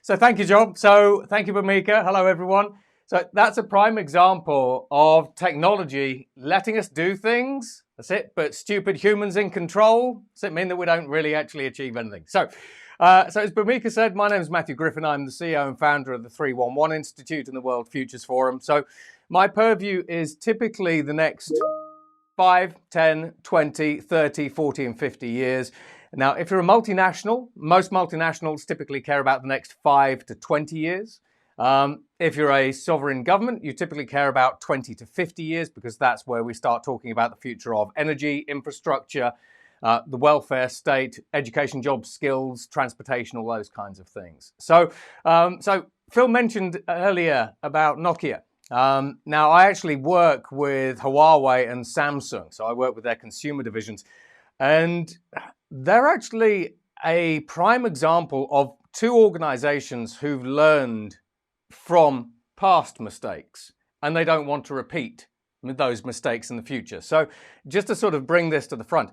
So thank you, John. So thank you, Bhumika. Hello, everyone. So that's a prime example of technology letting us do things. That's it. But stupid humans in control. Does it mean that we don't really actually achieve anything? So as Bhumika said, my name is Matthew Griffin. I'm the CEO and founder of the 311 Institute and the World Futures Forum. So my purview is typically the next 5, 10, 20, 30, 40, and 50 years. Now, if you're a multinational, most multinationals typically care about the next 5 to 20 years. If you're a sovereign government, you typically care about 20 to 50 years because that's where we start talking about the future of energy, infrastructure, the welfare state, education, jobs, skills, transportation, all those kinds of things. So Phil mentioned earlier about Nokia. Now, I actually work with Huawei and Samsung, so I work with their consumer divisions, and they're actually a prime example of two organizations who've learned from past mistakes, and they don't want to repeat those mistakes in the future. So just to sort of bring this to the front,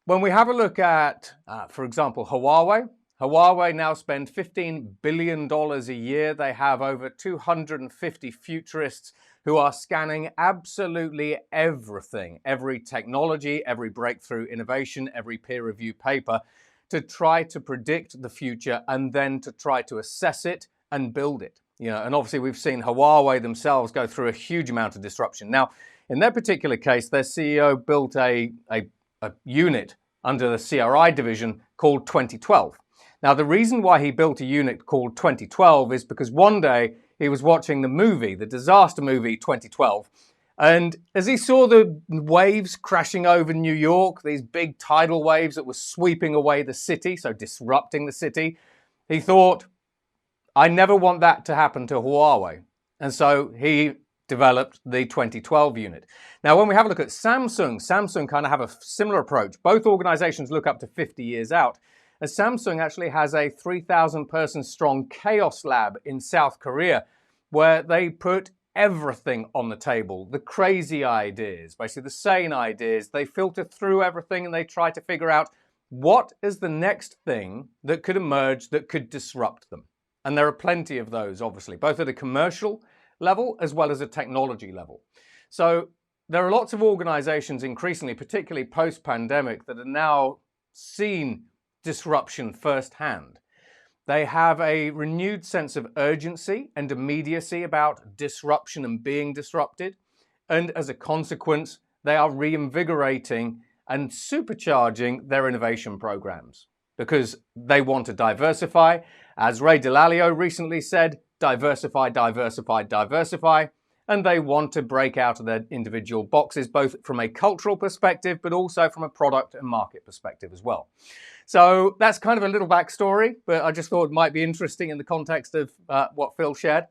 when we have a look at, for example, Huawei now spend $15 billion a year. They have over 250 futurists who are scanning absolutely everything, every technology, every breakthrough innovation, every peer-reviewed paper to try to predict the future and then to try to assess it and build it. And obviously we've seen Huawei themselves go through a huge amount of disruption. Now, in their particular case, their CEO built a unit under the CRI division called 2012. Now, the reason why he built a unit called 2012 is because one day he was watching the disaster movie 2012, and as he saw the waves crashing over New York, these big tidal waves that were sweeping away the city, so disrupting the city, he thought, I never want that to happen to Huawei. And so he developed the 2012 unit. Now, when we have a look at Samsung kind of have a similar approach. Both organizations look up to 50 years out. And Samsung actually has a 3,000 person strong chaos lab in South Korea where they put everything on the table, the crazy ideas, basically the sane ideas. They filter through everything and they try to figure out what is the next thing that could emerge that could disrupt them. And there are plenty of those, obviously, both at a commercial level as well as a technology level. So there are lots of organizations increasingly, particularly post-pandemic, that are now seen disruption firsthand. They have a renewed sense of urgency and immediacy about disruption and being disrupted. And as a consequence, they are reinvigorating and supercharging their innovation programs because they want to diversify. As Ray Dalio recently said, diversify, diversify, diversify. And they want to break out of their individual boxes, both from a cultural perspective, but also from a product and market perspective as well. So that's kind of a little backstory, but I just thought it might be interesting in the context of what Phil shared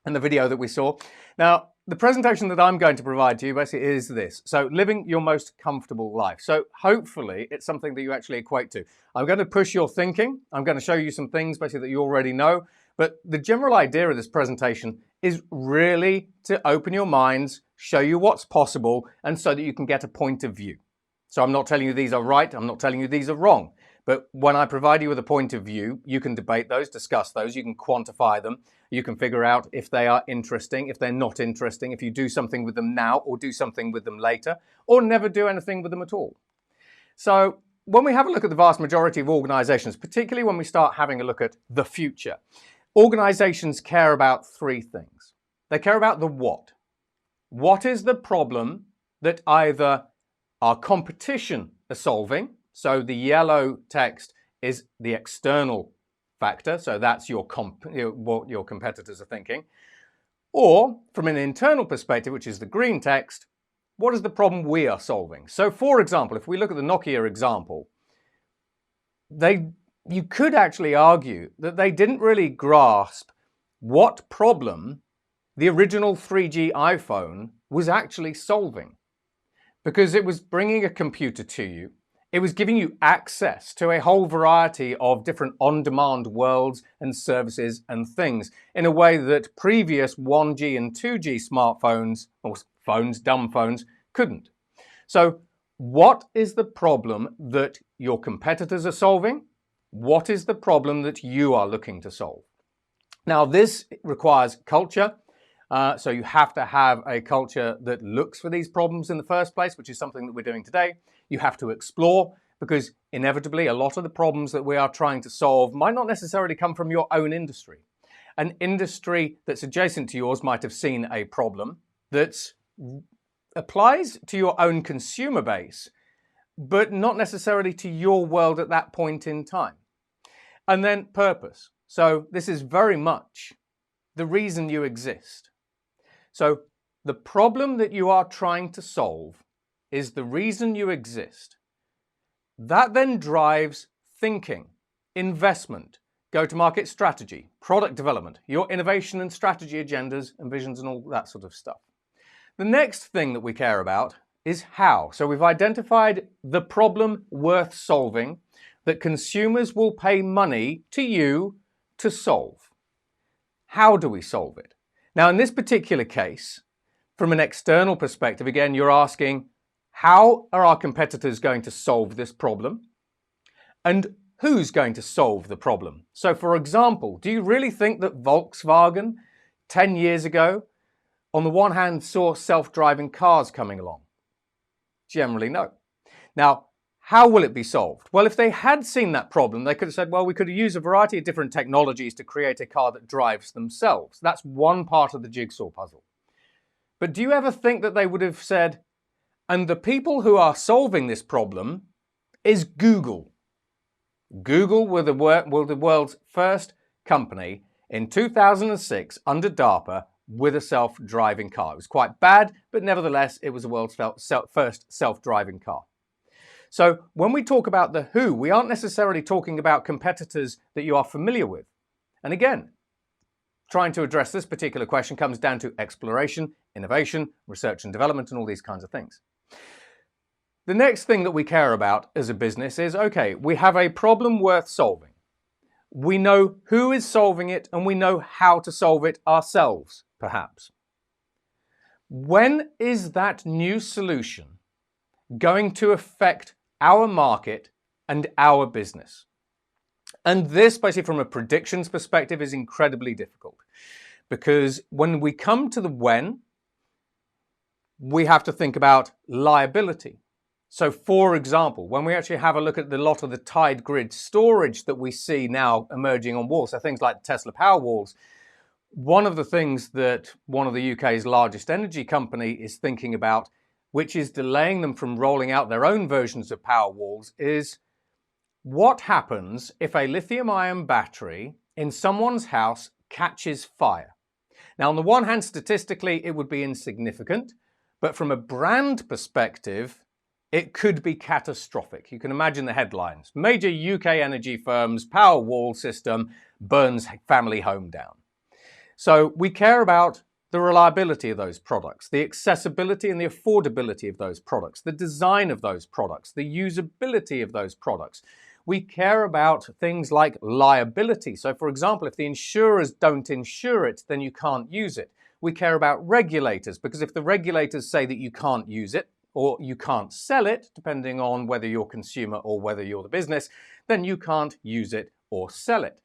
and the video that we saw. Now, the presentation that I'm going to provide to you basically is this. So living your most comfortable life. So hopefully it's something that you actually equate to. I'm going to push your thinking. I'm going to show you some things basically that you already know. But the general idea of this presentation is really to open your minds, show you what's possible, and so that you can get a point of view. So I'm not telling you these are right. I'm not telling you these are wrong. But when I provide you with a point of view, you can debate those, discuss those, you can quantify them, you can figure out if they are interesting, if they're not interesting, if you do something with them now or do something with them later, or never do anything with them at all. So when we have a look at the vast majority of organizations, particularly when we start having a look at the future, organizations care about three things. They care about the what. What is the problem that either our competition are solving? So the yellow text is the external factor. So that's what your competitors are thinking. Or from an internal perspective, which is the green text, what is the problem we are solving? So for example, if we look at the Nokia example, you could actually argue that they didn't really grasp what problem the original 3G iPhone was actually solving. Because it was bringing a computer to you. It was giving you access to a whole variety of different on-demand worlds and services and things in a way that previous 1G and 2G smartphones, or phones, dumb phones, couldn't. So what is the problem that your competitors are solving? What is the problem that you are looking to solve? Now, this requires culture. So you have to have a culture that looks for these problems in the first place, which is something that we're doing today. You have to explore, because inevitably a lot of the problems that we are trying to solve might not necessarily come from your own industry. An industry that's adjacent to yours might have seen a problem that applies to your own consumer base, but not necessarily to your world at that point in time. And then purpose. So this is very much the reason you exist. So the problem that you are trying to solve is the reason you exist. That then drives thinking, investment, go-to-market strategy, product development, your innovation and strategy agendas and visions and all that sort of stuff. The next thing that we care about is how. So we've identified the problem worth solving that consumers will pay money to you to solve. How do we solve it? Now, in this particular case, from an external perspective, again, you're asking, how are our competitors going to solve this problem? And who's going to solve the problem? So, for example, do you really think that Volkswagen 10 years ago, on the one hand, saw self-driving cars coming along? Generally, no. Now, how will it be solved? Well, if they had seen that problem, they could have said, well, we could use a variety of different technologies to create a car that drives themselves. That's one part of the jigsaw puzzle. But do you ever think that they would have said, and the people who are solving this problem is Google? Google were the world's first company in 2006 under DARPA with a self-driving car. It was quite bad, but nevertheless, it was the world's first self-driving car. So when we talk about the who, we aren't necessarily talking about competitors that you are familiar with. And again, trying to address this particular question comes down to exploration, innovation, research and development, and all these kinds of things. The next thing that we care about as a business is, okay, we have a problem worth solving. We know who is solving it and we know how to solve it ourselves, perhaps. When is that new solution going to affect our market and our business? And this, basically from a predictions perspective, is incredibly difficult, because when we come to the when, we have to think about liability. So for example, when we actually have a look at the lot of the tide grid storage that we see now emerging on walls, so things like Tesla Powerwalls, one of the things that one of the UK's largest energy company is thinking about, which is delaying them from rolling out their own versions of Powerwalls, is what happens if a lithium-ion battery in someone's house catches fire? Now, on the one hand, statistically, it would be insignificant, but from a brand perspective, it could be catastrophic. You can imagine the headlines. Major UK energy firms' Powerwall system burns family home down. So we care about the reliability of those products, the accessibility and the affordability of those products, the design of those products, the usability of those products. We care about things like liability. So for example, if the insurers don't insure it, then you can't use it. We care about regulators, because if the regulators say that you can't use it, or you can't sell it, depending on whether you're consumer or whether you're the business, then you can't use it or sell it.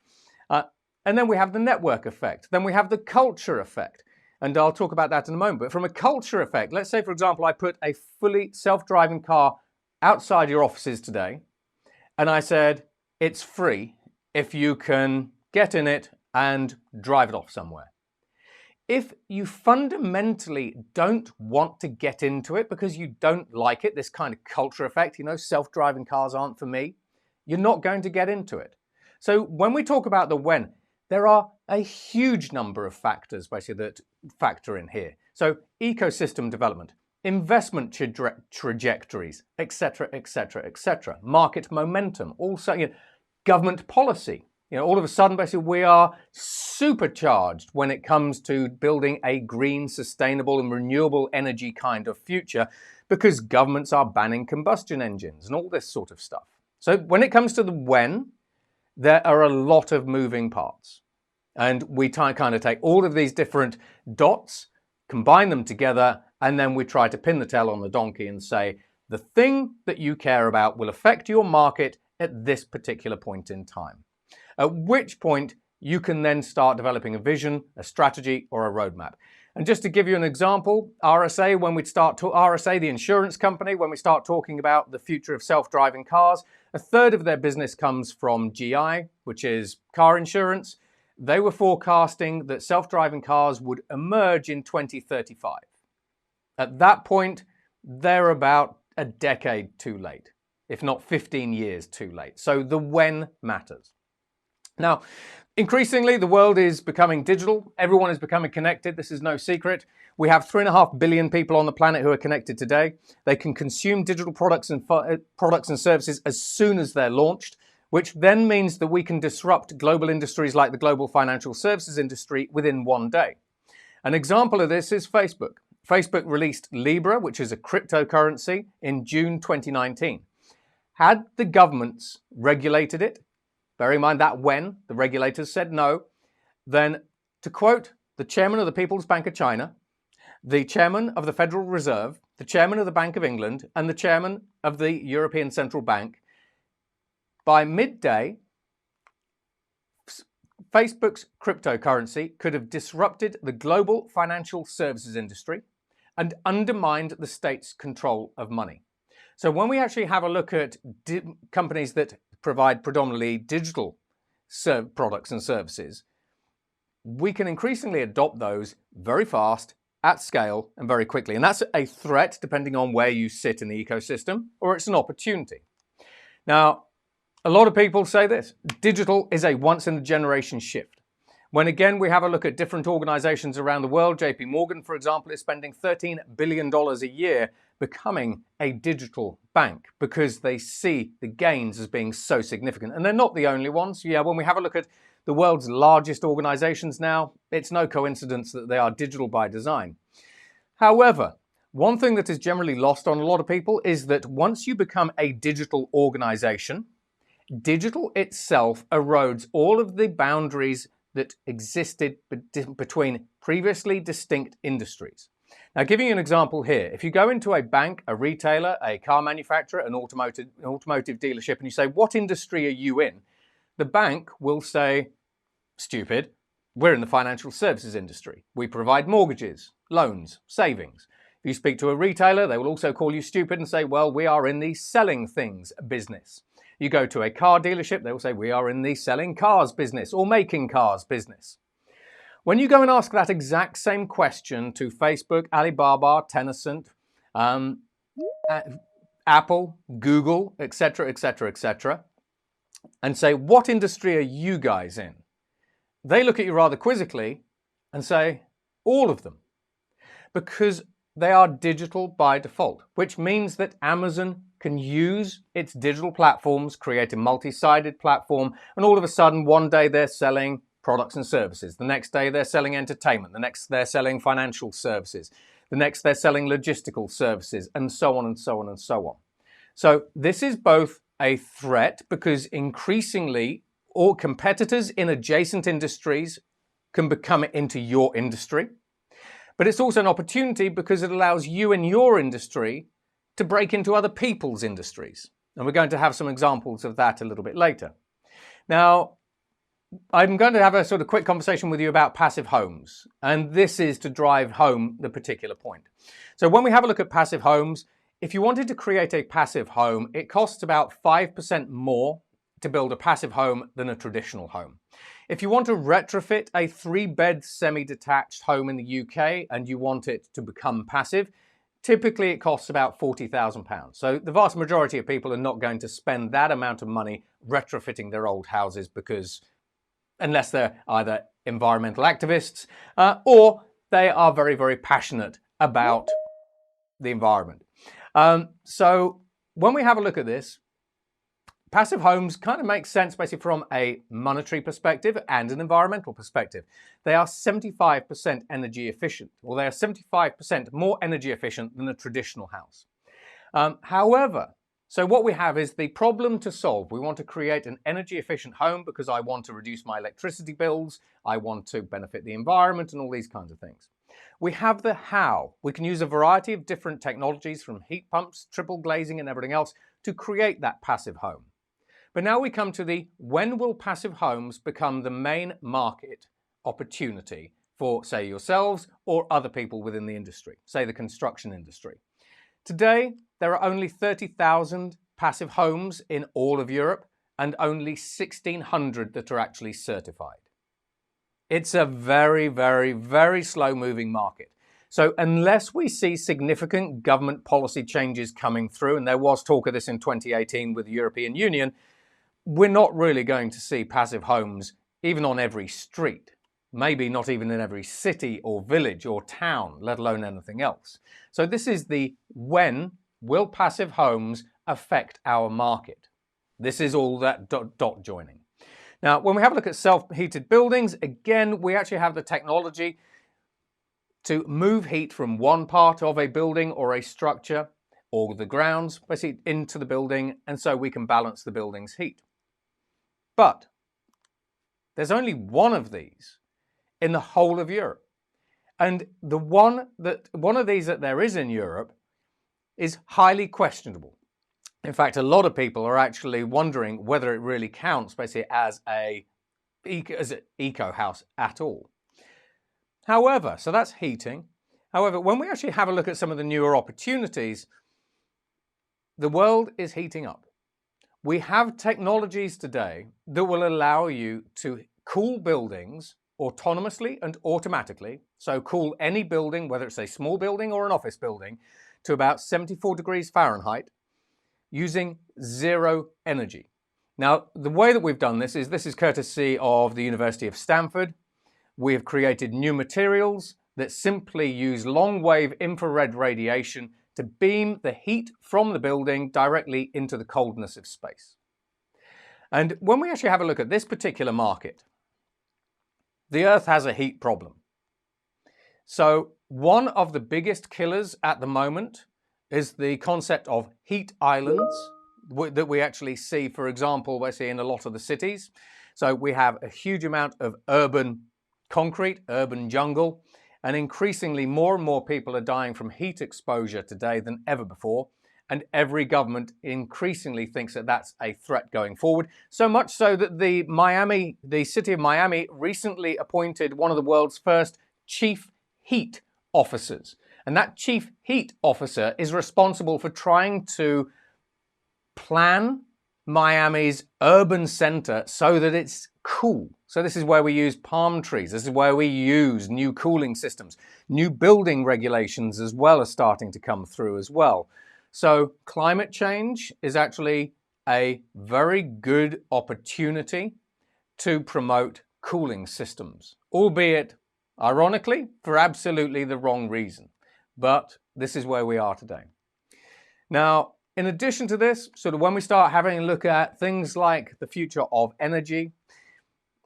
And then we have the network effect. Then we have the culture effect. And I'll talk about that in a moment. But from a culture effect, let's say, for example, I put a fully self-driving car outside your offices today, and I said, it's free if you can get in it and drive it off somewhere. If you fundamentally don't want to get into it because you don't like it, this kind of culture effect, self-driving cars aren't for me, you're not going to get into it. So when we talk about the when, there are a huge number of factors basically that factor in here. So ecosystem development, investment trajectories, etc., etc., etc. Market momentum, also government policy. All of a sudden, basically, we are supercharged when it comes to building a green, sustainable and renewable energy kind of future, because governments are banning combustion engines and all this sort of stuff. So when it comes to the when, there are a lot of moving parts. And we kind of take all of these different dots, combine them together, and then we try to pin the tail on the donkey and say, the thing that you care about will affect your market at this particular point in time. At which point you can then start developing a vision, a strategy, or a roadmap. And just to give you an example, RSA, the insurance company, when we start talking about the future of self-driving cars, a third of their business comes from GI, which is car insurance. They were forecasting that self-driving cars would emerge in 2035. At that point, they're about a decade too late, if not 15 years too late. So the when matters. Now, increasingly, the world is becoming digital. Everyone is becoming connected. This is no secret. We have 3.5 billion people on the planet who are connected today. They can consume digital products and services as soon as they're launched, which then means that we can disrupt global industries like the global financial services industry within one day. An example of this is Facebook. Facebook released Libra, which is a cryptocurrency, in June 2019. Had the governments regulated it, bear in mind that when the regulators said no, then, to quote the chairman of the People's Bank of China, the chairman of the Federal Reserve, the chairman of the Bank of England, and the chairman of the European Central Bank, by midday, Facebook's cryptocurrency could have disrupted the global financial services industry and undermined the state's control of money. So when we actually have a look at companies that provide predominantly digital products and services, we can increasingly adopt those very fast, at scale, and very quickly. And that's a threat depending on where you sit in the ecosystem, or it's an opportunity. Now, a lot of people say this: digital is a once-in-a-generation shift. When again we have a look at different organizations around the world, JP Morgan, for example, is spending $13 billion a year becoming a digital bank because they see the gains as being so significant. And they're not the only ones. Yeah, when we have a look at the world's largest organizations now, it's no coincidence that they are digital by design. However, one thing that is generally lost on a lot of people is that once you become a digital organization, digital itself erodes all of the boundaries that existed between previously distinct industries. Now, giving you an example here, if you go into a bank, a retailer, a car manufacturer, an automotive dealership, and you say, what industry are you in? The bank will say, stupid, we're in the financial services industry. We provide mortgages, loans, savings. If you speak to a retailer, they will also call you stupid and say, well, we are in the selling things business. You go to a car dealership, they will say, we are in the selling cars business or making cars business. When you go and ask that exact same question to Facebook, Alibaba, Tencent, Apple, Google, etc., etc., etc., and say, what industry are you guys in? They look at you rather quizzically and say, all of them, because they are digital by default, which means that Amazon can use its digital platforms, create a multi-sided platform, and all of a sudden, one day they're selling products and services. The next day they're selling entertainment. The next they're selling financial services. The next they're selling logistical services, and so on and so on and so on. So this is both a threat because increasingly all competitors in adjacent industries can become into your industry. But it's also an opportunity because it allows you and your industry to break into other people's industries. And we're going to have some examples of that a little bit later. Now, I'm going to have a sort of quick conversation with you about passive homes. And this is to drive home the particular point. So when we have a look at passive homes, if you wanted to create a passive home, it costs about 5% more to build a passive home than a traditional home. If you want to retrofit a 3-bed semi-detached home in the UK and you want it to become passive, typically it costs about £40,000. So the vast majority of people are not going to spend that amount of money retrofitting their old houses because unless they're either environmental activists or they are very, very passionate about the environment. So when we have a look at this, passive homes kind of make sense basically from a monetary perspective and an environmental perspective. They are 75% energy efficient, or they are 75% more energy efficient than a traditional house. However, so what we have is the problem to solve. We want to create an energy efficient home because I want to reduce my electricity bills, I want to benefit the environment and all these kinds of things. We have the how. We can use a variety of different technologies from heat pumps, triple glazing and everything else to create that passive home. But now we come to the when will passive homes become the main market opportunity for, say, yourselves or other people within the industry, say the construction industry. Today, there are only 30,000 passive homes in all of Europe and only 1,600 that are actually certified. It's a very, very, very slow-moving market. So unless we see significant government policy changes coming through, and there was talk of this in 2018 with the European Union, we're not really going to see passive homes even on every street, maybe not even in every city or village or town, let alone anything else. So this is the when will passive homes affect our market. This is all that dot joining. Now, when we have a look at self-heated buildings, again, we actually have the technology to move heat from one part of a building or a structure or the grounds, basically into the building, and so we can balance the building's heat. But there's only one of these in the whole of Europe. And the one of these that there is in Europe is highly questionable. In fact, a lot of people are actually wondering whether it really counts basically as an eco house at all. However, so that's heating. However, when we actually have a look at some of the newer opportunities, the world is heating up. We have technologies today that will allow you to cool buildings autonomously and automatically. So cool any building, whether it's a small building or an office building, to about 74 degrees Fahrenheit using zero energy. Now, the way that we've done this is courtesy of the University of Stanford. We have created new materials that simply use long-wave infrared radiation to beam the heat from the building directly into the coldness of space. And when we actually have a look at this particular market, the Earth has a heat problem. So one of the biggest killers at the moment is the concept of heat islands that we actually see, for example, we see in a lot of the cities. So we have a huge amount of urban concrete, urban jungle, and increasingly more and more people are dying from heat exposure today than ever before. And every government increasingly thinks that that's a threat going forward. So much so that the city of Miami recently appointed one of the world's first chief heat officers. And that chief heat officer is responsible for trying to plan Miami's urban center so that it's cool. So this is where we use palm trees. This is where we use new cooling systems. New building regulations as well are starting to come through as well. So climate change is actually a very good opportunity to promote cooling systems, albeit, ironically, for absolutely the wrong reason. But this is where we are today. Now, in addition to this, sort of when we start having a look at things like the future of energy,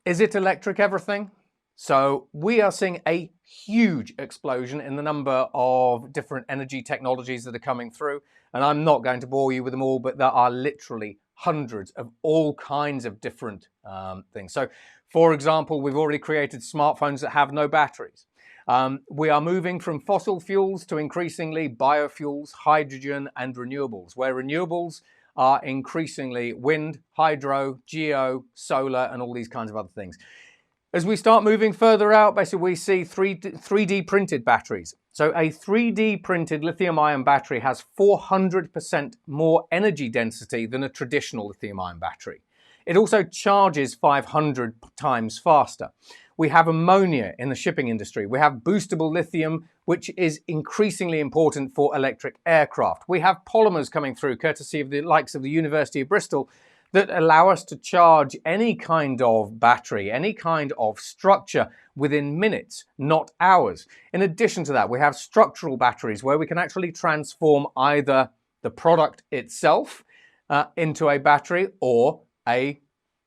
is it electric everything? So we are seeing a huge explosion in the number of different energy technologies that are coming through. And I'm not going to bore you with them all, but there are literally hundreds of all kinds of different things. So, for example, we've already created smartphones that have no batteries. We are moving from fossil fuels to increasingly biofuels, hydrogen, and renewables, where renewables are increasingly wind, hydro, geo, solar, and all these kinds of other things. As we start moving further out, basically we see 3D printed batteries. So a 3D printed lithium-ion battery has 400% more energy density than a traditional lithium-ion battery. It also charges 500 times faster. We have ammonia in the shipping industry. We have boostable lithium, which is increasingly important for electric aircraft. We have polymers coming through, courtesy of the likes of the University of Bristol, that allow us to charge any kind of battery, any kind of structure within minutes, not hours. In addition to that, we have structural batteries where we can actually transform either the product itself into a battery or a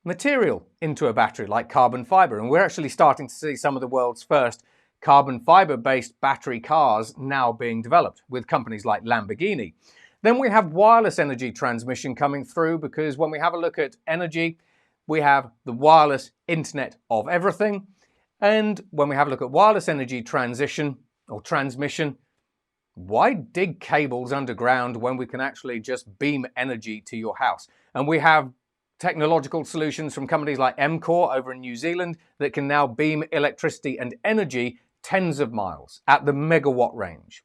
material into a battery, like carbon fiber. And we're actually starting to see some of the world's first carbon fiber-based battery cars now being developed with companies like Lamborghini. Then we have wireless energy transmission coming through, because when we have a look at energy, we have the wireless Internet of Everything. And when we have a look at wireless energy transition or transmission, why dig cables underground when we can actually just beam energy to your house? And we have technological solutions from companies like EMCOR over in New Zealand that can now beam electricity and energy tens of miles at the megawatt range.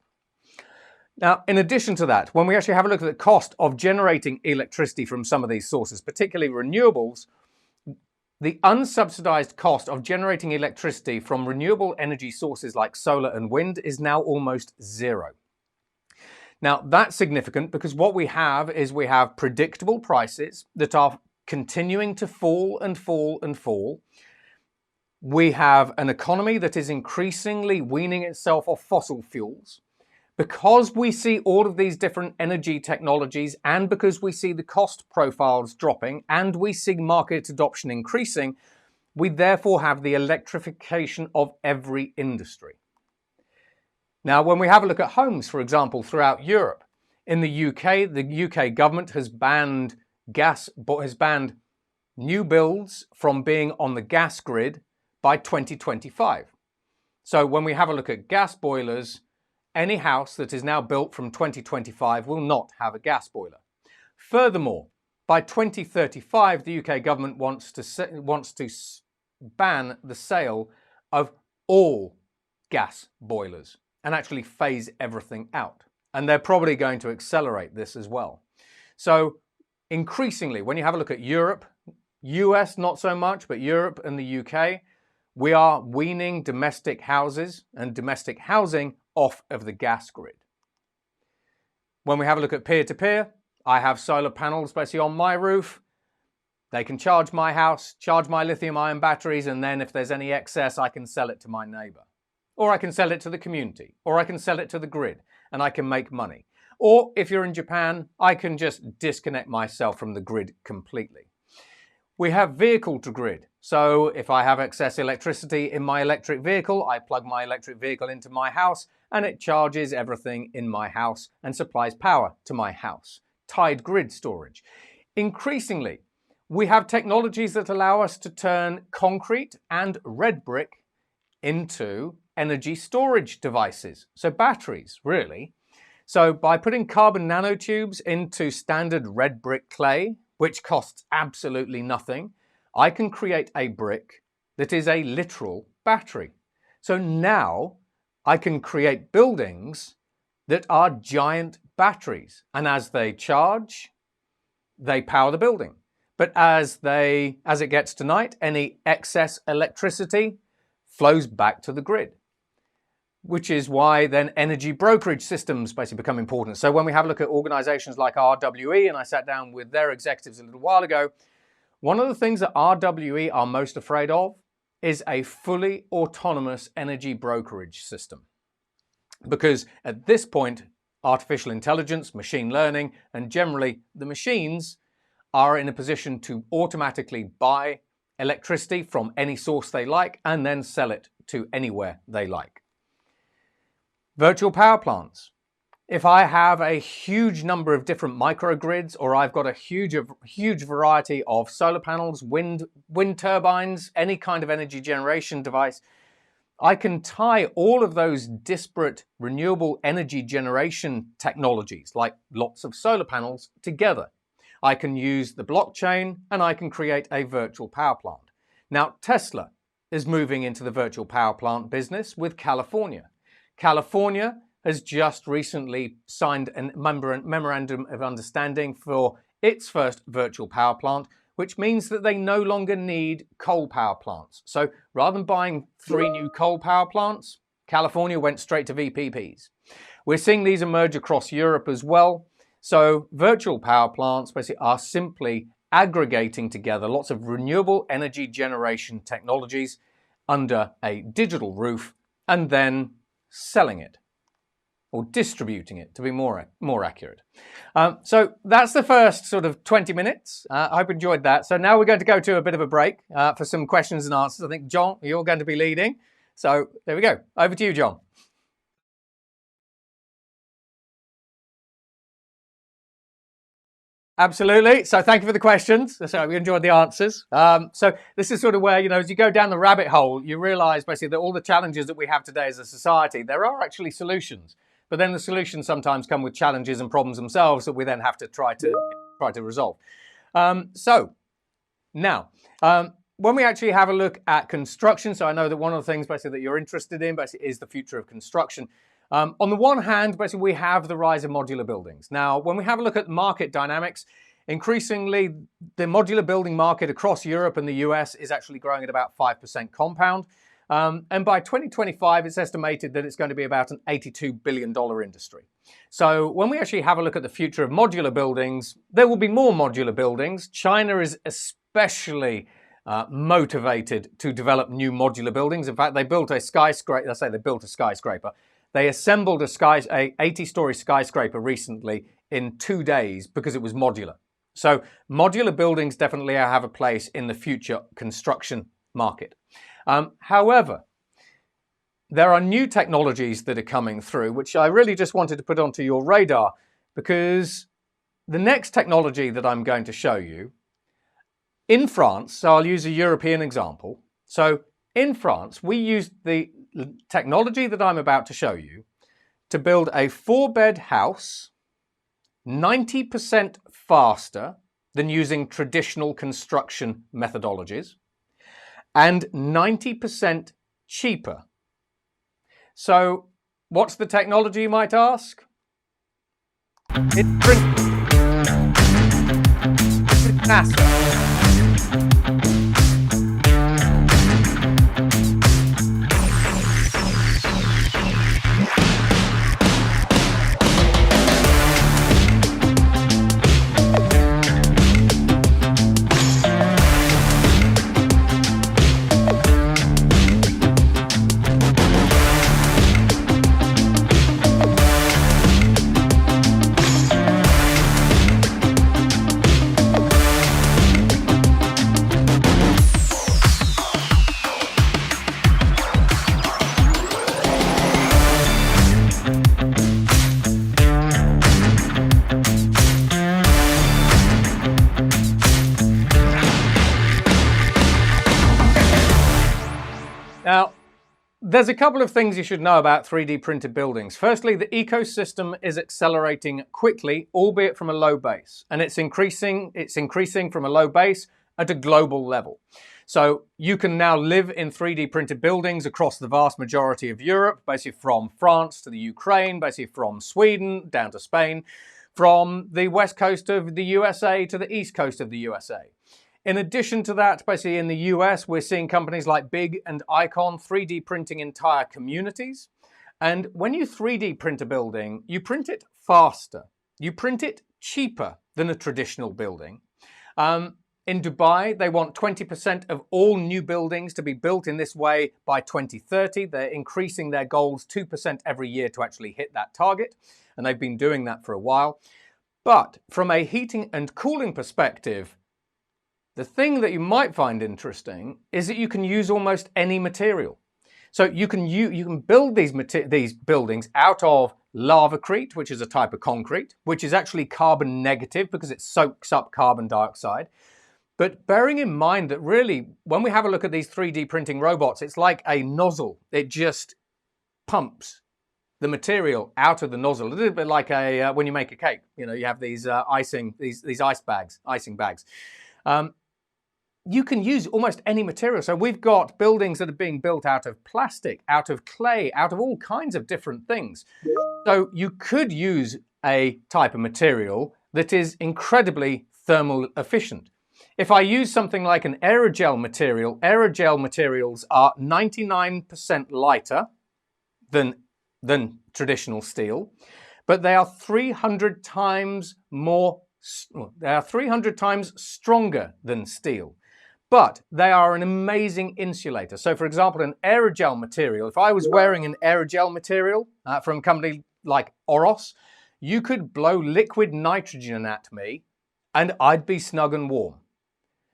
Now, in addition to that, when we actually have a look at the cost of generating electricity from some of these sources, particularly renewables, the unsubsidized cost of generating electricity from renewable energy sources like solar and wind is now almost zero. Now, that's significant because what we have is we have predictable prices that are continuing to fall and fall and fall. We have an economy that is increasingly weaning itself off fossil fuels. Because we see all of these different energy technologies and because we see the cost profiles dropping and we see market adoption increasing, we therefore have the electrification of every industry. Now, when we have a look at homes, for example, throughout Europe, in the UK government has banned new builds from being on the gas grid by 2025. So when we have a look at gas boilers, any house that is now built from 2025 will not have a gas boiler. Furthermore, by 2035, the UK government wants to ban the sale of all gas boilers and actually phase everything out. And they're probably going to accelerate this as well. So increasingly, when you have a look at Europe, US not so much, but Europe and the UK, we are weaning domestic houses and domestic housing off of the gas grid. When we have a look at peer-to-peer, I have solar panels basically on my roof. They can charge my house, charge my lithium-ion batteries, and then if there's any excess, I can sell it to my neighbor. Or I can sell it to the community, or I can sell it to the grid, and I can make money. Or if you're in Japan, I can just disconnect myself from the grid completely. We have vehicle to grid. So if I have excess electricity in my electric vehicle, I plug my electric vehicle into my house and it charges everything in my house and supplies power to my house. Tied grid storage. Increasingly, we have technologies that allow us to turn concrete and red brick into energy storage devices. So batteries, really. So by putting carbon nanotubes into standard red brick clay, which costs absolutely nothing, I can create a brick that is a literal battery. So now I can create buildings that are giant batteries. And as they charge, they power the building. But as it gets to night, any excess electricity flows back to the grid, which is why then energy brokerage systems basically become important. So when we have a look at organizations like RWE, and I sat down with their executives a little while ago, one of the things that RWE are most afraid of is a fully autonomous energy brokerage system. Because at this point, artificial intelligence, machine learning, and generally the machines are in a position to automatically buy electricity from any source they like and then sell it to anywhere they like. Virtual power plants. If I have a huge number of different microgrids, or I've got a huge variety of solar panels, wind turbines, any kind of energy generation device, I can tie all of those disparate renewable energy generation technologies, like lots of solar panels, together. I can use the blockchain and I can create a virtual power plant. Now, Tesla is moving into the virtual power plant business with California. California has just recently signed a memorandum of understanding for its first virtual power plant, which means that they no longer need coal power plants. So rather than buying 3 new coal power plants, California went straight to VPPs. We're seeing these emerge across Europe as well. So virtual power plants basically are simply aggregating together lots of renewable energy generation technologies under a digital roof and then selling it, or distributing it to be more accurate. So that's the first sort of 20 minutes. I hope you enjoyed that. So now we're going to go to a bit of a break for some questions and answers. I think, John, you're going to be leading. So there we go. Over to you, John. Absolutely. So thank you for the questions. So we enjoyed the answers. So this is sort of where, as you go down the rabbit hole, you realize basically that all the challenges that we have today as a society, there are actually solutions. But then the solutions sometimes come with challenges and problems themselves that we then have to try to resolve. So Now, when we actually have a look at construction, so I know that one of the things basically that you're interested in basically is the future of construction. On the one hand, basically we have the rise of modular buildings. Now, when we have a look at market dynamics, increasingly the modular building market across Europe and the US is actually growing at about 5% compound. And by 2025, it's estimated that it's going to be about an $82 billion industry. So when we actually have a look at the future of modular buildings, there will be more modular buildings. China is especially motivated to develop new modular buildings. In fact, they built a skyscraper. Let's say they built a skyscraper. They assembled a 80-story skyscraper recently in 2 days because it was modular. So modular buildings definitely have a place in the future construction market. However, there are new technologies that are coming through, which I really just wanted to put onto your radar, because the next technology that I'm going to show you in France, so I'll use a European example. So in France, we used the technology that I'm about to show you to build a 4-bed house 90% faster than using traditional construction methodologies and 90% cheaper. So what's the technology, you might ask? It's NASA. Now, there's a couple of things you should know about 3D printed buildings. Firstly, the ecosystem is accelerating quickly, albeit from a low base, and it's increasing from a low base at a global level. So you can now live in 3D printed buildings across the vast majority of Europe, basically from France to the Ukraine, basically from Sweden down to Spain, from the west coast of the USA to the east coast of the USA. In addition to that, basically in the US, we're seeing companies like Big and Icon 3D printing entire communities. And when you 3D print a building, you print it faster. You print it cheaper than a traditional building. In Dubai, they want 20% of all new buildings to be built in this way by 2030. They're increasing their goals 2% every year to actually hit that target. And they've been doing that for a while. But from a heating and cooling perspective, the thing that you might find interesting is that you can use almost any material. So you can build these buildings out of lavacrete, which is a type of concrete, which is actually carbon negative because it soaks up carbon dioxide. But bearing in mind that really, when we have a look at these 3D printing robots, it's like a nozzle. It just pumps the material out of the nozzle, a little bit like when you make a cake. You know, you have these icing bags. You can use almost any material. So we've got buildings that are being built out of plastic, out of clay, out of all kinds of different things. So you could use a type of material that is incredibly thermal efficient. If I use something like an aerogel materials are 99% lighter than traditional steel, but they are 300 times stronger than steel. But they are an amazing insulator. So for example, an aerogel material, if I was wearing an aerogel material from a company like Oros, you could blow liquid nitrogen at me and I'd be snug and warm.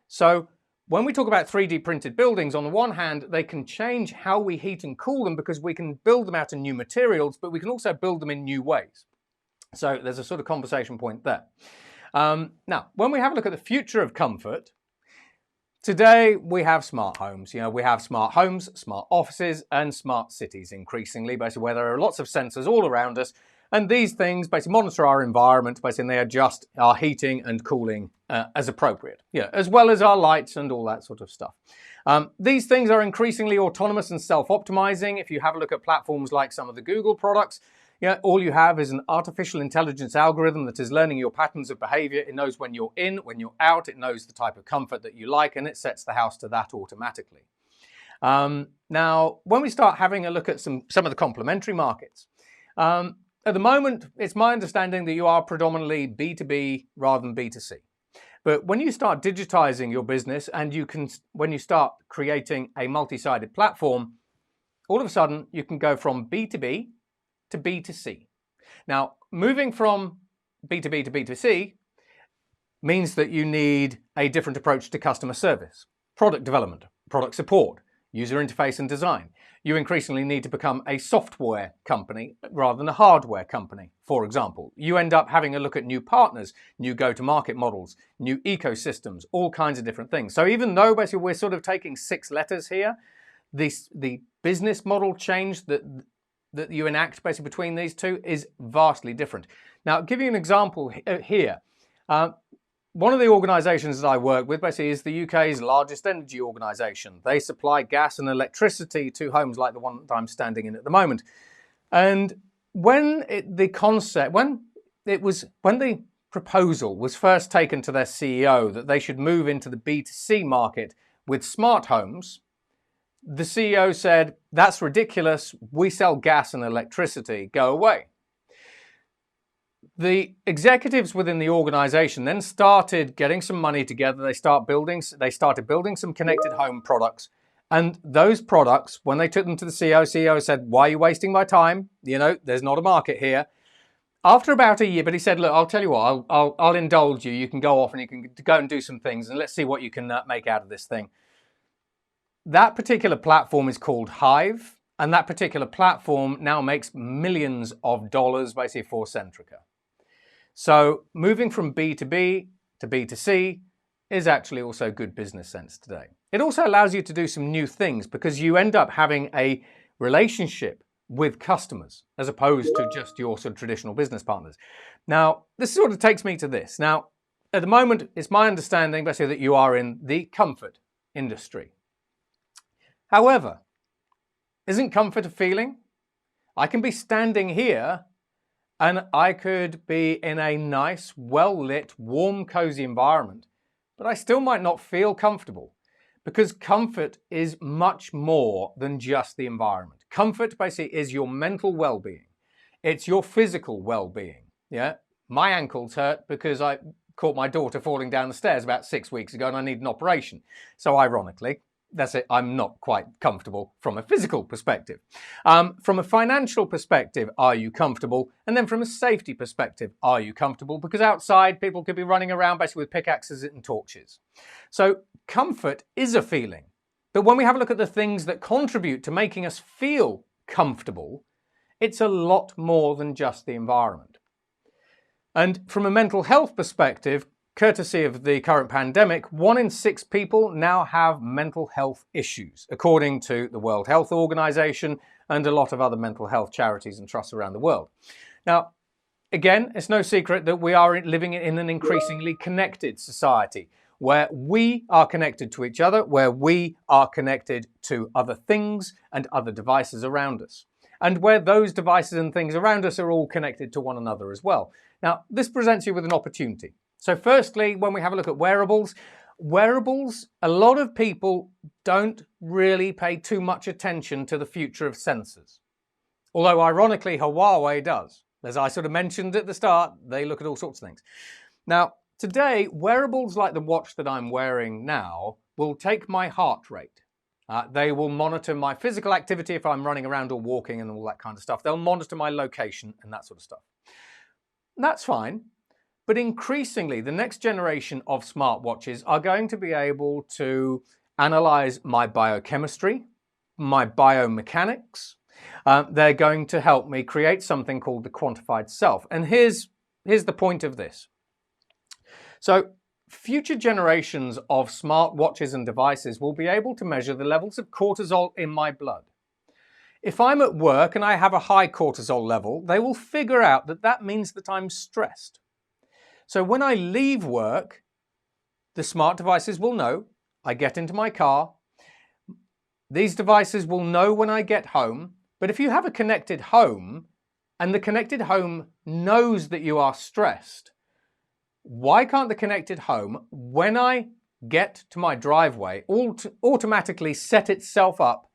So when we talk about 3D printed buildings, on the one hand, they can change how we heat and cool them because we can build them out of new materials, but we can also build them in new ways. So there's a sort of conversation point there. Now, when we have a look at the future of comfort, today we have smart homes. You know, we have smart homes, smart offices, and smart cities increasingly, basically where there are lots of sensors all around us, And these things basically monitor our environment, basically they adjust our heating and cooling as appropriate, as well as our lights and all that sort of stuff. These things are increasingly autonomous and self-optimizing. If you have a look at platforms like some of the Google products, all you have is an artificial intelligence algorithm that is learning your patterns of behavior. It knows when you're in, when you're out, it knows the type of comfort that you like, and it sets the house to that automatically. Now, when we start having a look at some of the complementary markets, at the moment, it's my understanding that you are predominantly B2B rather than B2C. But when you start digitizing your business and when you start creating a multi-sided platform, all of a sudden you can go from B2B to B2C. Now, moving from B2B to B2C means that you need a different approach to customer service, product development, product support, user interface and design. You increasingly need to become a software company rather than a hardware company, for example. You end up having a look at new partners, new go-to-market models, new ecosystems, all kinds of different things. So even though basically we're sort of taking 6 letters here, the business model change that you enact basically between these two is vastly different. Now, I'll give you an example here. One of the organisations that I work with basically is the UK's largest energy organisation. They supply gas and electricity to homes like the one that I'm standing in at the moment. And when the proposal was first taken to their CEO that they should move into the B2C market with smart homes, the CEO said, "That's ridiculous. We sell gas and electricity. Go away." The executives within the organization then started getting some money together. They started building some connected home products. And those products, when they took them to the CEO said, "Why are you wasting my time? There's not a market here." After about a year, but he said, "Look, I'll tell you what, I'll indulge you. You can go off and you can go and do some things and let's see what you can make out of this thing." That particular platform is called Hive. And that particular platform now makes millions of dollars basically for Centrica. So moving from B2B to B2C is actually also good business sense today. It also allows you to do some new things because you end up having a relationship with customers as opposed to just your sort of traditional business partners. Now, this sort of takes me to this. Now, at the moment, it's my understanding basically that you are in the comfort industry. However, isn't comfort a feeling? I can be standing here and I could be in a nice, well-lit, warm, cozy environment, but I still might not feel comfortable because comfort is much more than just the environment. Comfort basically is your mental well-being. It's your physical well-being. My ankles hurt because I caught my daughter falling down the stairs about 6 weeks ago and I need an operation. So ironically, that's it. I'm not quite comfortable from a physical perspective. From a financial perspective, are you comfortable? And then from a safety perspective, are you comfortable? Because outside, people could be running around basically with pickaxes and torches. So comfort is a feeling. But when we have a look at the things that contribute to making us feel comfortable, it's a lot more than just the environment. And from a mental health perspective, courtesy of the current pandemic, 1 in 6 people now have mental health issues, according to the World Health Organization and a lot of other mental health charities and trusts around the world. Now, again, it's no secret that we are living in an increasingly connected society where we are connected to each other, where we are connected to other things and other devices around us, and where those devices and things around us are all connected to one another as well. Now, this presents you with an opportunity. So firstly, when we have a look at wearables, a lot of people don't really pay too much attention to the future of sensors. Although ironically, Huawei does. As I sort of mentioned at the start, they look at all sorts of things. Now, today, wearables like the watch that I'm wearing now will take my heart rate. They will monitor my physical activity if I'm running around or walking and all that kind of stuff. They'll monitor my location and that sort of stuff. That's fine. But increasingly, the next generation of smartwatches are going to be able to analyze my biochemistry, my biomechanics. They're going to help me create something called the quantified self. And here's the point of this. So future generations of smartwatches and devices will be able to measure the levels of cortisol in my blood. If I'm at work and I have a high cortisol level, they will figure out that that means that I'm stressed. So when I leave work, the smart devices will know. I get into my car. These devices will know when I get home. But if you have a connected home and the connected home knows that you are stressed, why can't the connected home, when I get to my driveway, automatically set itself up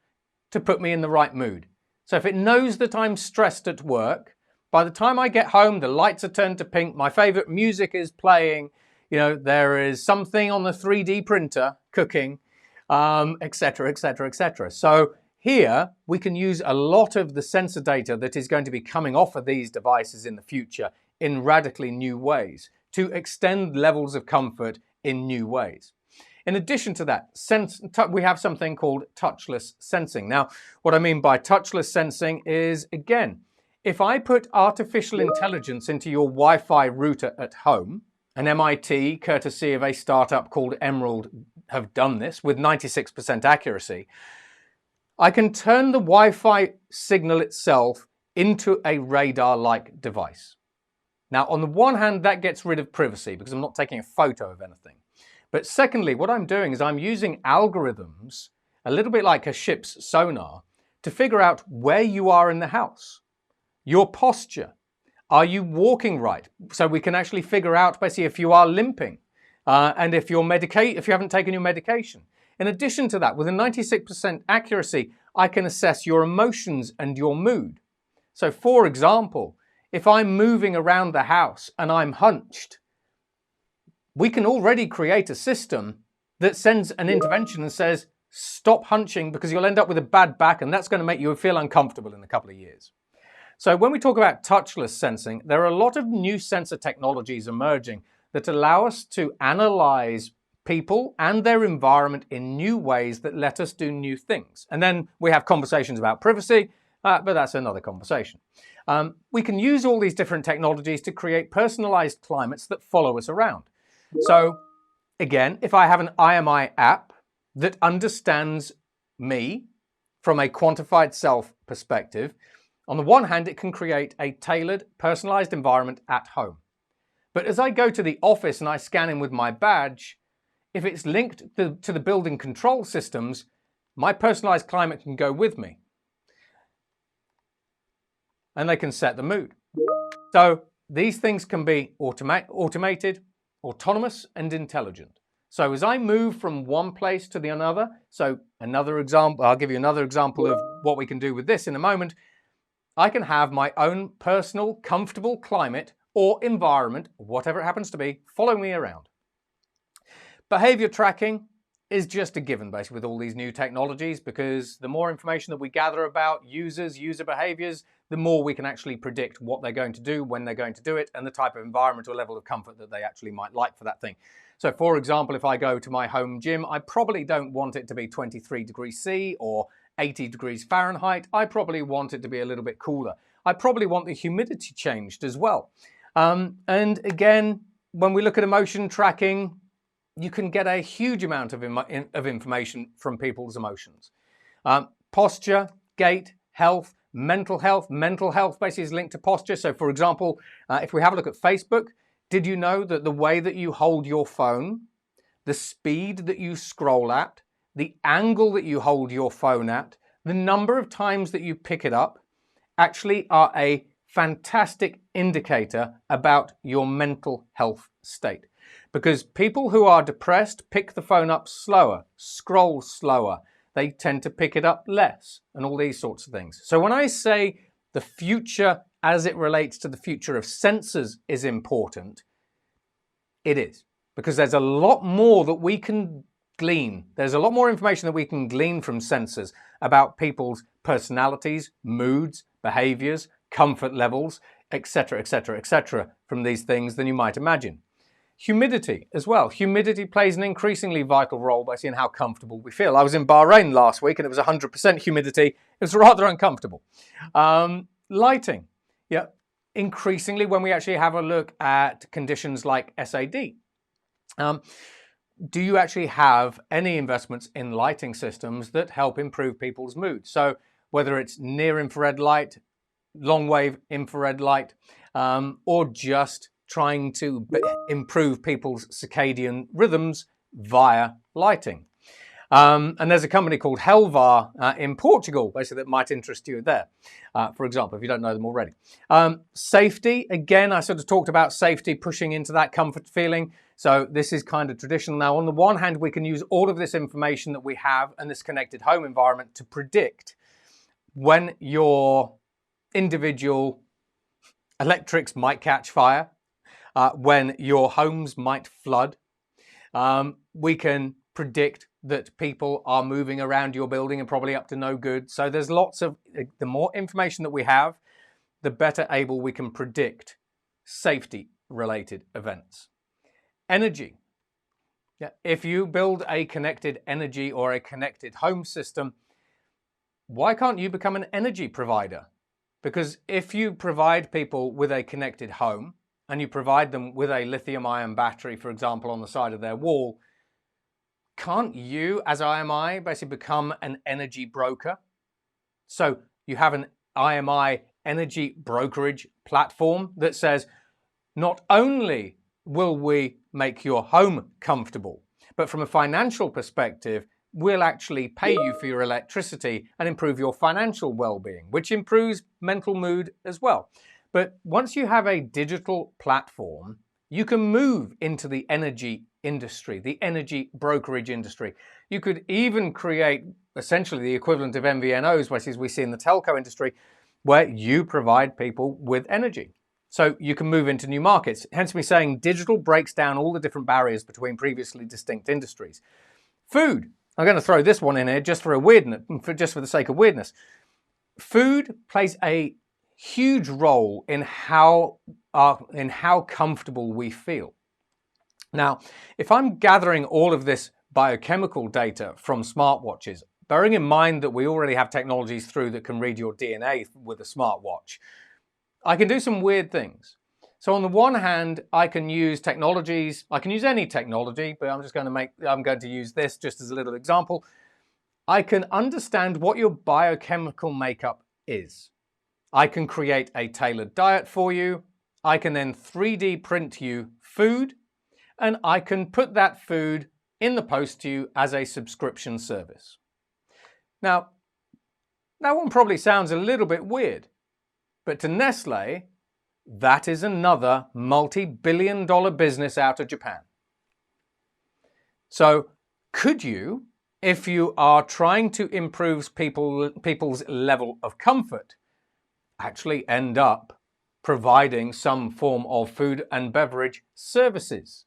to put me in the right mood? So if it knows that I'm stressed at work, by the time I get home, the lights are turned to pink, my favorite music is playing, there is something on the 3D printer cooking, etc., etc., etc. So here we can use a lot of the sensor data that is going to be coming off of these devices in the future in radically new ways to extend levels of comfort in new ways. In addition to that, we have something called touchless sensing. Now, what I mean by touchless sensing is, again, if I put artificial intelligence into your Wi-Fi router at home, and MIT, courtesy of a startup called Emerald, have done this with 96% accuracy, I can turn the Wi-Fi signal itself into a radar-like device. Now, on the one hand, that gets rid of privacy because I'm not taking a photo of anything. But secondly, what I'm doing is I'm using algorithms, a little bit like a ship's sonar, to figure out where you are in the house, your posture. Are you walking right? So we can actually figure out basically if you are limping and if you haven't taken your medication. In addition to that, with a 96% accuracy, I can assess your emotions and your mood. So for example, if I'm moving around the house and I'm hunched, we can already create a system that sends an intervention and says, stop hunching because you'll end up with a bad back and that's going to make you feel uncomfortable in a couple of years. So when we talk about touchless sensing, there are a lot of new sensor technologies emerging that allow us to analyze people and their environment in new ways that let us do new things. And then we have conversations about privacy, but that's another conversation. We can use all these different technologies to create personalized climates that follow us around. So again, if I have an IMI app that understands me from a quantified self perspective, on the one hand, it can create a tailored, personalized environment at home. But as I go to the office and I scan in with my badge, if it's linked to the building control systems, my personalized climate can go with me. And they can set the mood. So these things can be automated, autonomous, and intelligent. So as I move from one place to the another, so another example, I'll give you another example of what we can do with this in a moment. I can have my own personal, comfortable climate or environment, whatever it happens to be, follow me around. Behavior tracking is just a given basically with all these new technologies, because the more information that we gather about users, user behaviors, the more we can actually predict what they're going to do, when they're going to do it, and the type of environment or level of comfort that they actually might like for that thing. So for example, if I go to my home gym, I probably don't want it to be 23 degrees C or 80 degrees Fahrenheit. I probably want it to be a little bit cooler. I probably want the humidity changed as well. And again, when we look at emotion tracking, you can get a huge amount of information from people's emotions. Posture, gait, health, mental health. Mental health basically is linked to posture. So for example, if we have a look at Facebook, did you know that the way that you hold your phone, the speed that you scroll at, the angle that you hold your phone at, the number of times that you pick it up actually are a fantastic indicator about your mental health state. Because people who are depressed pick the phone up slower, scroll slower, they tend to pick it up less, and all these sorts of things. So when I say the future as it relates to the future of sensors is important, it is. Because there's a lot more that we can glean. There's a lot more information that we can glean from sensors about people's personalities, moods, behaviors, comfort levels, etc., etc., etc. from these things than you might imagine. Humidity as well. Humidity plays an increasingly vital role by seeing how comfortable we feel. I was in Bahrain last week and it was 100% humidity. It was rather uncomfortable. Lighting. Yeah, increasingly when we actually have a look at conditions like SAD. Do you actually have any investments in lighting systems that help improve people's mood? So whether it's near infrared light, long wave infrared light, or just trying to improve people's circadian rhythms via lighting. And there's a company called Helvar in Portugal, basically, that might interest you there, for example, if you don't know them already. Safety, again, I sort of talked about safety, pushing into that comfort feeling. So this is kind of traditional. Now, on the one hand, we can use all of this information that we have and this connected home environment to predict when your individual electrics might catch fire, when your homes might flood. We can predict that people are moving around your building and probably up to no good. So there's lots of, the more information that we have, the better able we can predict safety related events. Energy. Yeah, if you build a connected energy or a connected home system, why can't you become an energy provider? Because if you provide people with a connected home and you provide them with a lithium-ion battery, for example, on the side of their wall, can't you, as IMI, basically become an energy broker? So you have an IMI energy brokerage platform that says, not only will we make your home comfortable, but from a financial perspective, we'll actually pay you for your electricity and improve your financial well-being, which improves mental mood as well. But once you have a digital platform, you can move into the energy industry, the energy brokerage industry. You could even create essentially the equivalent of MVNOs, which is we see in the telco industry, where you provide people with energy. So you can move into new markets. Hence me saying digital breaks down all the different barriers between previously distinct industries. Food. I'm going to throw this one in here just for a weirdness, just for the sake of weirdness. Food plays a huge role in how comfortable we feel. Now, if I'm gathering all of this biochemical data from smartwatches, bearing in mind that we already have technologies through that can read your DNA with a smartwatch, I can do some weird things. So on the one hand, I can use technologies, I can use any technology, but I'm going to use this just as a little example. I can understand what your biochemical makeup is. I can create a tailored diet for you. I can then 3D print you food, and I can put that food in the post to you as a subscription service. Now, that one probably sounds a little bit weird, but to Nestle, that is another multi-billion-dollar business out of Japan. So could you, if you are trying to improve people's level of comfort, actually end up providing some form of food and beverage services?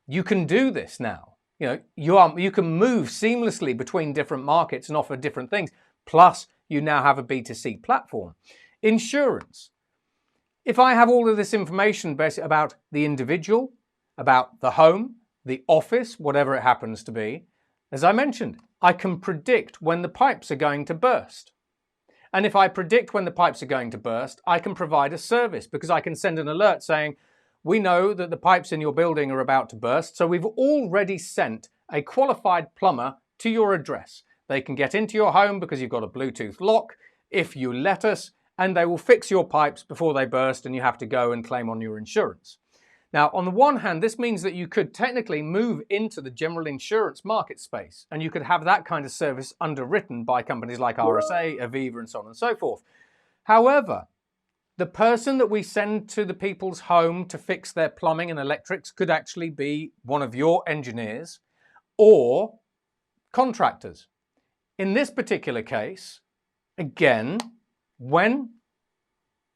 You can do this now. You can move seamlessly between different markets and offer different things. Plus, you now have a B2C platform. Insurance. If I have all of this information basically about the individual, about the home, the office, whatever it happens to be, as I mentioned, I can predict when the pipes are going to burst. And if I predict when the pipes are going to burst, I can provide a service because I can send an alert saying, we know that the pipes in your building are about to burst, so we've already sent a qualified plumber to your address. They can get into your home because you've got a Bluetooth lock, if you let us, and they will fix your pipes before they burst and you have to go and claim on your insurance. Now, on the one hand, this means that you could technically move into the general insurance market space, and you could have that kind of service underwritten by companies like RSA, Aviva, and so on and so forth. However, the person that we send to the people's home to fix their plumbing and electrics could actually be one of your engineers or contractors. In this particular case, again, when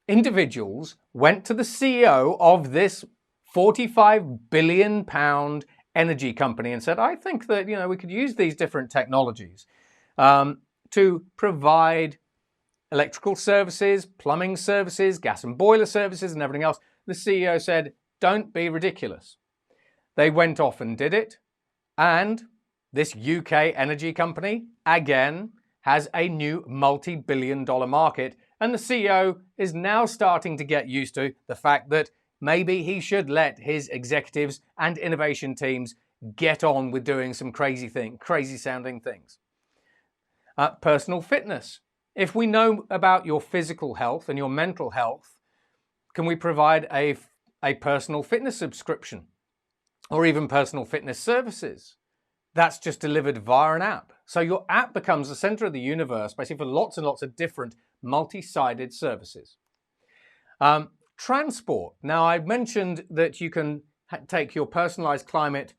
individuals went to the CEO of this £45 billion energy company and said, I think that we could use these different technologies to provide electrical services, plumbing services, gas and boiler services, and everything else. The CEO said, don't be ridiculous. They went off and did it. And this UK energy company, again, has a new multi-billion-dollar market. And the CEO is now starting to get used to the fact that maybe he should let his executives and innovation teams get on with doing some crazy sounding things. Personal fitness. If we know about your physical health and your mental health, can we provide a personal fitness subscription or even personal fitness services? That's just delivered via an app. So your app becomes the center of the universe, basically for lots and lots of different multi-sided services. Transport. Now, I mentioned that you can take your personalized climate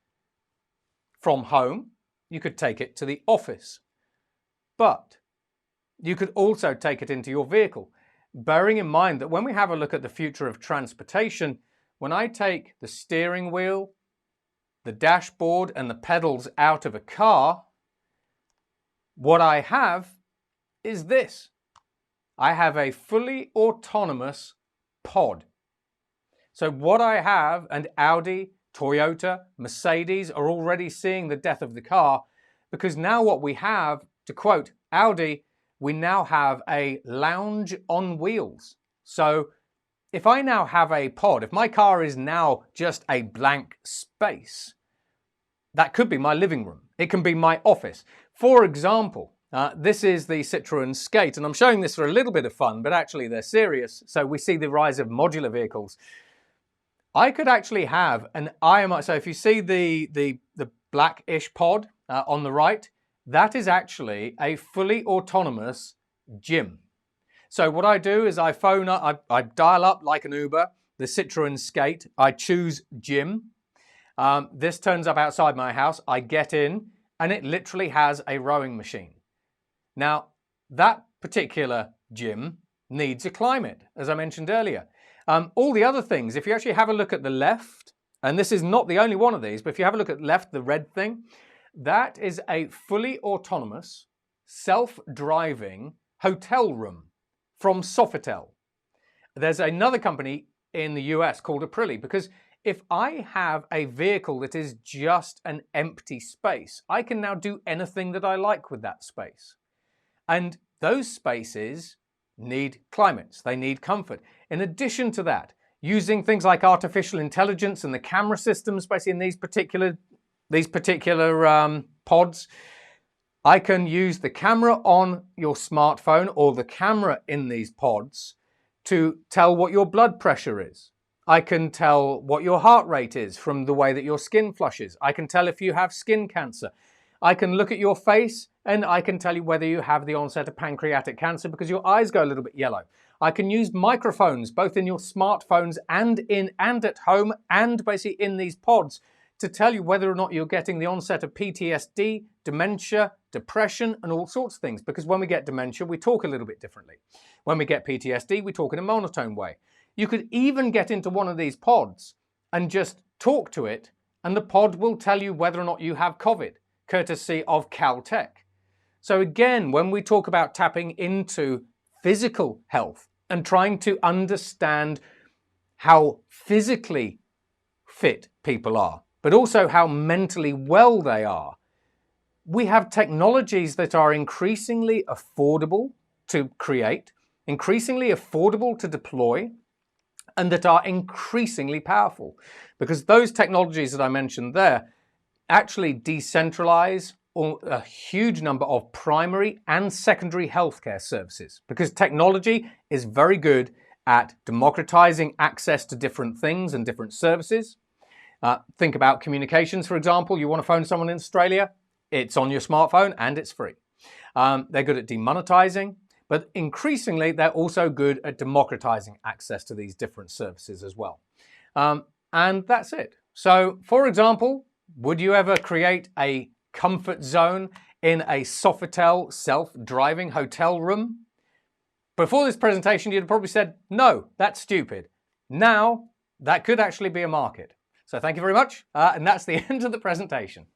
from home. You could take it to the office, but you could also take it into your vehicle. Bearing in mind that when we have a look at the future of transportation, when I take the steering wheel, the dashboard and the pedals out of a car, what I have is this. I have a fully autonomous pod. So what I have, and Audi, Toyota, Mercedes are already seeing the death of the car, because now what we have, to quote Audi, we now have a lounge on wheels. So if I now have a pod, if my car is now just a blank space, that could be my living room. It can be my office. For example, this is the Citroën Skate, and I'm showing this for a little bit of fun, but actually they're serious. So we see the rise of modular vehicles. I could actually have an IMI. So if you see the blackish pod on the right, that is actually a fully autonomous gym. So what I do is I phone up, I dial up like an Uber, the Citroën Skate, I choose gym. This turns up outside my house, I get in, and it literally has a rowing machine. Now, that particular gym needs a climate, as I mentioned earlier. All the other things, if you actually have a look at the left, and this is not the only one of these, but if you have a look at the left, the red thing, that is a fully autonomous, self-driving hotel room from Sofitel. There's another company in the US called Aprilia, because if I have a vehicle that is just an empty space, I can now do anything that I like with that space. And those spaces need climates, they need comfort. In addition to that, using things like artificial intelligence and the camera systems, basically in these particular pods, I can use the camera on your smartphone or the camera in these pods to tell what your blood pressure is. I can tell what your heart rate is from the way that your skin flushes. I can tell if you have skin cancer. I can look at your face and I can tell you whether you have the onset of pancreatic cancer because your eyes go a little bit yellow. I can use microphones both in your smartphones and at home and basically in these pods to tell you whether or not you're getting the onset of PTSD, dementia, depression, and all sorts of things. Because when we get dementia, we talk a little bit differently. When we get PTSD, we talk in a monotone way. You could even get into one of these pods and just talk to it, and the pod will tell you whether or not you have COVID, courtesy of Caltech. So again, when we talk about tapping into physical health and trying to understand how physically fit people are, but also how mentally well they are, we have technologies that are increasingly affordable to create, increasingly affordable to deploy, and that are increasingly powerful. Because those technologies that I mentioned there actually decentralize a huge number of primary and secondary healthcare services. Because technology is very good at democratizing access to different things and different services. Think about communications, for example. You want to phone someone in Australia, it's on your smartphone and it's free. They're good at demonetizing, but increasingly they're also good at democratizing access to these different services as well. And that's it. So, for example, would you ever create a comfort zone in a Sofitel self-driving hotel room? Before this presentation, you'd have probably said, no, that's stupid. Now, that could actually be a market. So thank you very much, and that's the end of the presentation.